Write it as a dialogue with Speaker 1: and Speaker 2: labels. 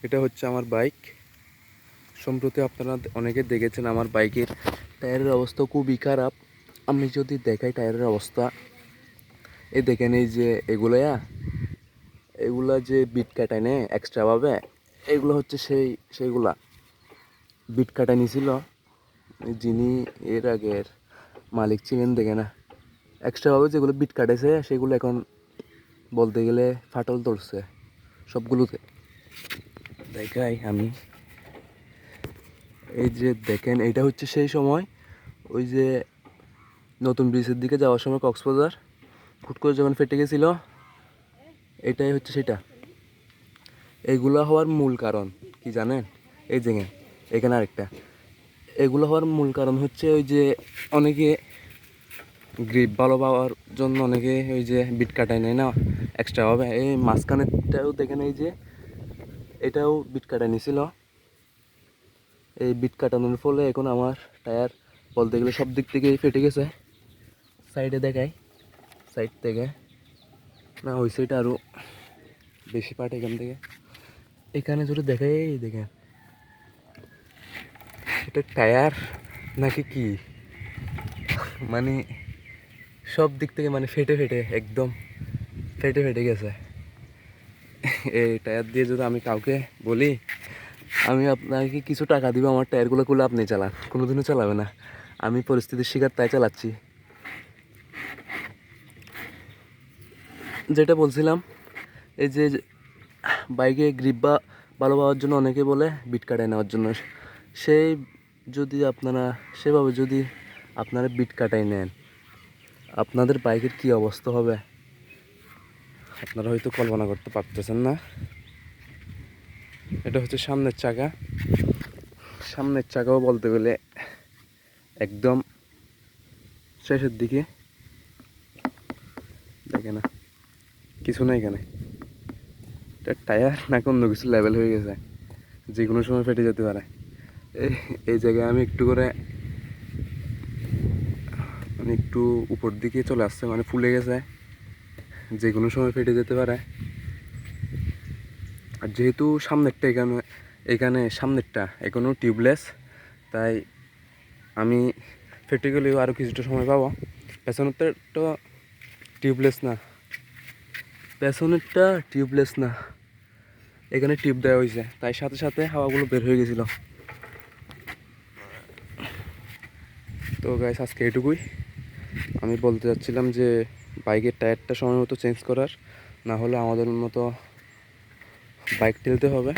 Speaker 1: এটা হচ্ছে আমার বাইক। সম্প্রতি আপনারা অনেকে দেখেছেন আমার বাইকের টায়ারের অবস্থা খুবই খারাপ। আমি যদি দেখাই টায়ারের অবস্থা, এই দেখেন, এই যে এগুলা যে বিট কাটায় নেয় এক্সট্রাভাবে, এগুলো হচ্ছে সেইগুলা বিট কাটায় নিছিল যিনি এর আগের মালিক ছিলেন। দেখে না, এক্সট্রাভাবে যেগুলো বিট কাটাইছে সেগুলো এখন বলতে গেলে ফাটল ধরছে সবগুলোতে। দেখাই আমি, এই যে দেখেন, এইটা হচ্ছে সেই সময় ওই যে নতুন ব্রিজের দিকে যাওয়ার সময় কক্সবাজার হুট করে যখন ফেটে গেছিলো, এটাই হচ্ছে সেটা। এইগুলো হওয়ার মূল কারণ কি জানেন? এই যে এখানে আরেকটা, এগুলো হওয়ার মূল কারণ হচ্ছে ওই যে অনেকে গ্রিপ ভালো পাওয়ার জন্য অনেকে ওই যে বিট কাটায় নেয় না এক্সট্রা হবে। এই মাঝখানেরটাও দেখেন, এই যে এটাও বিট কাটায় নিছিল। এই বিট কাটানোর ফলে এখন আমার টায়ার বলতে গেলে সব দিক থেকেই ফেটে গেছে। সাইডে দেখাই, সাইড থেকে না, ওই সাইডে আরও বেশি পাট এখান থেকে। এখানে যদি দেখাই, এই দেখেন, এটা টায়ার নাকি কি, মানে সব দিক থেকে মানে ফেটে ফেটে একদম ফেটে ফেটে গেছে। এই টায়ার দিয়ে যদি আমি কাউকে বলি আমি আপনাকে কিছু টাকা দিব, আমার টায়ারগুলো খুলে আপনি চালান, কোনোদিনও চালাবে না। আমি পরিস্থিতির শিকার, তাই চালাচ্ছি। যেটা বলছিলাম, এই যে বাইকে গ্রিপ ভালো পাওয়ার জন্য অনেকে বলে বিট কাটায় নেওয়ার জন্য। সেই যদি আপনারা সেভাবে যদি আপনারা বিট কাটাই নেন, আপনাদের বাইকের কি অবস্থা হবে আপনারা হয়তো কল্পনা করতে পারতেছেন না। এটা হচ্ছে সামনের চাকা। সামনের চাকাও বলতে গেলে একদম শেষের দিকে। দেখে না, কিছু না এখানে, এটা টায়ার নাকি অন্য কিছু লেভেল হয়ে গেছে, যে কোনো সময় ফেটে যেতে পারে। এই জায়গায় আমি একটু করে মানে একটু উপর দিকে চলে আসছে, মানে ফুলে গেছে, যে কোনো সময় ফেটে যেতে পারে। আর যেহেতু সামনেরটা এখানে সামনেরটা এখনও টিউবলেস, তাই আমি ফেটে গেলেও আরও কিছুটা সময় পাবো। পেছনেরটা তো টিউবলেস না, পেছনেরটা টিউবলেস না, এখানে টিউব দেওয়া হয়েছে, তাই সাথে সাথে হাওয়াগুলো বের হয়ে গেছিলো। তো গাইস, আজকে এটুকুই। আমি বলতে চাচ্ছিলাম যে বাইকের টায়ারটা সময় মতো চেঞ্জ করার, না হলে আমাদের মতো বাইক ঠেলতে হবে।